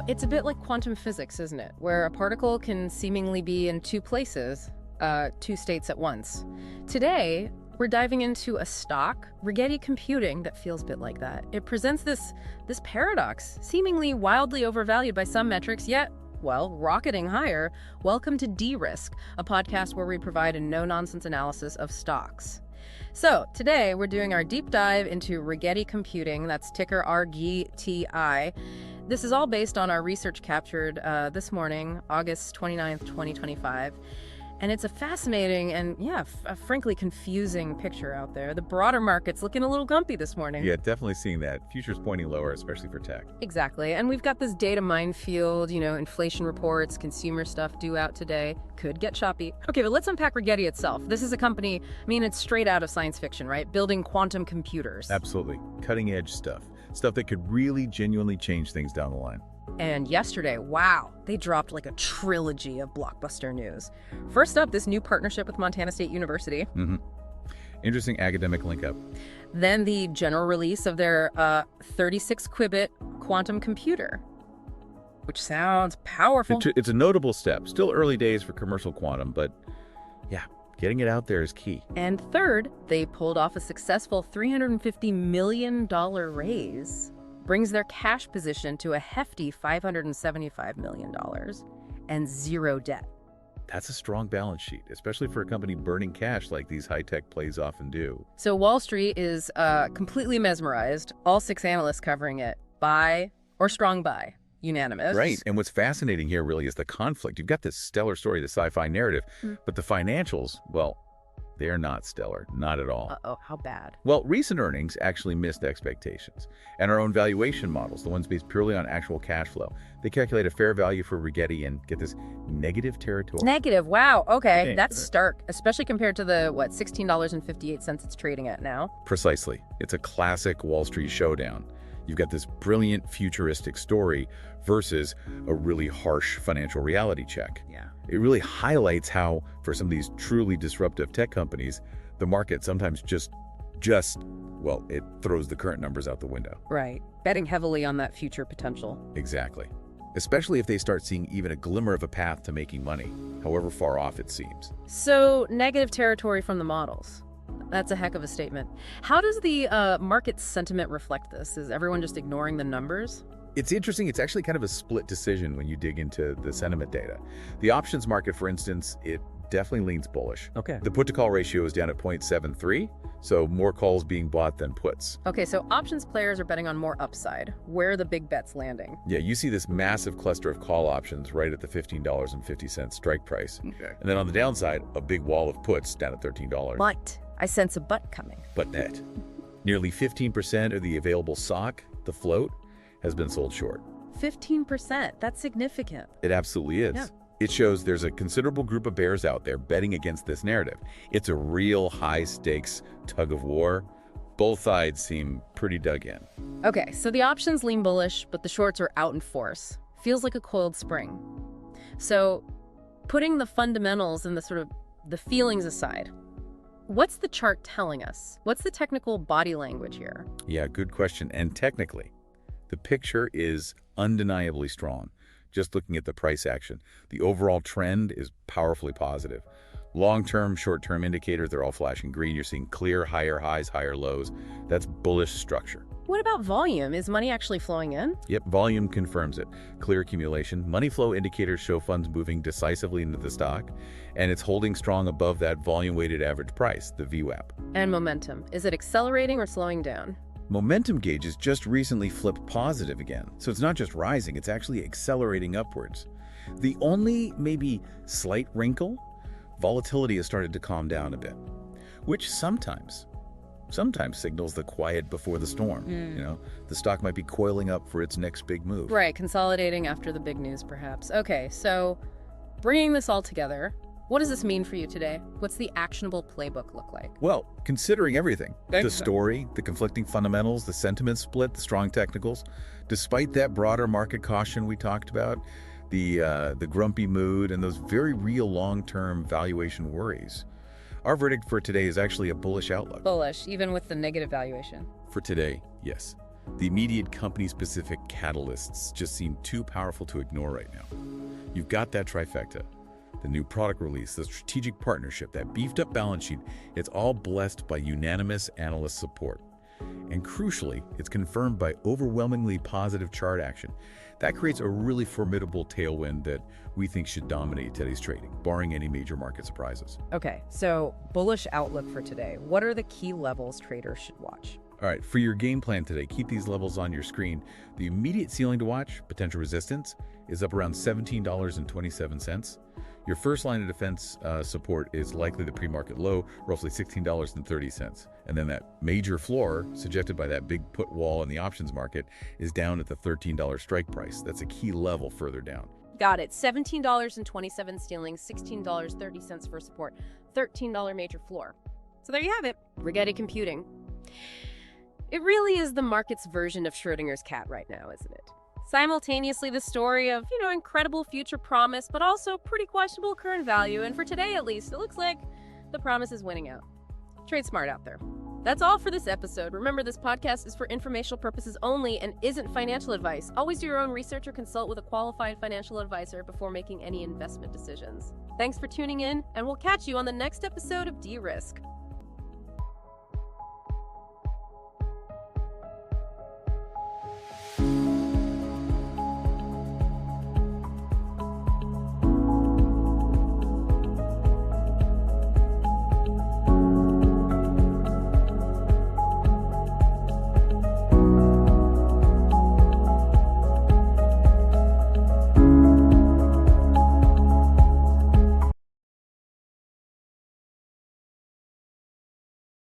It's a bit like quantum physics, isn't it? Where a particle can seemingly be in two places, two states at once. Today, we're diving into a stock, Rigetti Computing, that feels a bit like that. It presents this paradox, seemingly wildly overvalued by some metrics, yet, well, rocketing higher. Welcome to D-Risk, a podcast where we provide a no-nonsense analysis of stocks. So today, we're doing our deep dive into Rigetti Computing, that's ticker RGTI. This is all based on our research captured this morning, August 29th, 2025. And it's a fascinating and, frankly confusing picture out there. The broader market's looking a little gumpy this morning. Yeah, definitely seeing that. Futures pointing lower, especially for tech. Exactly. And we've got this data minefield, inflation reports, consumer stuff due out today. Could get choppy. Okay, but let's unpack Rigetti itself. This is a company, it's straight out of science fiction, right? Building quantum computers. Absolutely. Cutting edge stuff. Stuff that could really genuinely change things down the line. And yesterday, wow, they dropped like a trilogy of blockbuster news. First up, this new partnership with Montana State University. Interesting academic link-up. Then the general release of their 36-qubit quantum computer, which sounds powerful. It's a notable step. Still early days for commercial quantum, but yeah, getting it out there is key. And third, they pulled off a successful $350 million raise. Brings their cash position to a hefty $575 million and zero debt. That's a strong balance sheet, especially for a company burning cash like these high-tech plays often do. So Wall Street is completely mesmerized. All 6 analysts covering it. Buy or strong buy. Unanimous. Right. And what's fascinating here really is the conflict. You've got this stellar story, the sci-fi narrative, but the financials, well, they're not stellar, not at all. Uh-oh, how bad? Well, recent earnings actually missed expectations. And our own valuation models, the ones based purely on actual cash flow, they calculate a fair value for Rigetti and get this negative territory. Wow, okay. That's stark, especially compared to the, $16.58 it's trading at now. Precisely. It's a classic Wall Street showdown. You've got this brilliant futuristic story versus a really harsh financial reality check. Yeah. It really highlights how, for some of these truly disruptive tech companies, the market sometimes it throws the current numbers out the window. Right. Betting heavily on that future potential. Exactly. Especially if they start seeing even a glimmer of a path to making money, however far off it seems. So, negative territory from the models. That's a heck of a statement. How does the market sentiment reflect this? Is everyone just ignoring the numbers? It's interesting. It's actually kind of a split decision when you dig into the sentiment data. The options market, for instance, it definitely leans bullish. Okay. The put-to-call ratio is down at 0.73, so more calls being bought than puts. Okay, so options players are betting on more upside. Where are the big bets landing? Yeah, you see this massive cluster of call options right at the $15.50 strike price. Okay. And then on the downside, a big wall of puts down at $13. But I sense a but coming. But net. Nearly 15% of the available SOC, the float, has been sold short. 15%? That's significant. It absolutely is. Yeah. It shows there's a considerable group of bears out there betting against this narrative. It's a real high-stakes tug-of-war. Both sides seem pretty dug in. Okay, so the options lean bullish, but the shorts are out in force. Feels like a coiled spring. So, putting the fundamentals and the feelings aside, what's the chart telling us? What's the technical body language here? Yeah, good question. And technically, the picture is undeniably strong. Just looking at the price action, the overall trend is powerfully positive. Long-term, short-term indicators, they're all flashing green. You're seeing clear higher highs, higher lows. That's bullish structure. What about volume? Is money actually flowing in? Yep, volume confirms it. Clear accumulation. Money flow indicators show funds moving decisively into the stock, and it's holding strong above that volume-weighted average price, the VWAP. And momentum. Is it accelerating or slowing down? Momentum gauges just recently flipped positive again. So it's not just rising, it's actually accelerating upwards. The only maybe slight wrinkle, volatility has started to calm down a bit, which sometimes signals the quiet before the storm. The stock might be coiling up for its next big move. Right, consolidating after the big news perhaps. Okay, so bringing this all together, what does this mean for you today? What's the actionable playbook look like? Well, considering everything, the story, the conflicting fundamentals, the sentiment split, the strong technicals, despite that broader market caution we talked about, the grumpy mood, and those very real long-term valuation worries, our verdict for today is actually a bullish outlook. Bullish, even with the negative valuation. For today, yes. The immediate company-specific catalysts just seem too powerful to ignore right now. You've got that trifecta, the new product release, the strategic partnership, that beefed-up balance sheet. It's all blessed by unanimous analyst support. And crucially, it's confirmed by overwhelmingly positive chart action. That creates a really formidable tailwind that we think should dominate today's trading, barring any major market surprises. Okay, so bullish outlook for today. What are the key levels traders should watch? All right, for your game plan today, keep these levels on your screen. The immediate ceiling to watch, potential resistance, is up around $17.27. Your first line of defense support is likely the pre-market low, roughly $16.30. And then that major floor, suggested by that big put wall in the options market, is down at the $13 strike price. That's a key level further down. Got it. $17.27 ceiling, $16.30 for support, $13 major floor. So there you have it. Rigetti Computing. It really is the market's version of Schrodinger's cat right now, isn't it? Simultaneously the story of, incredible future promise, but also pretty questionable current value. And for today, at least, it looks like the promise is winning out. Trade smart out there. That's all for this episode. Remember, this podcast is for informational purposes only and isn't financial advice. Always do your own research or consult with a qualified financial advisor before making any investment decisions. Thanks for tuning in, and we'll catch you on the next episode of D-Risk.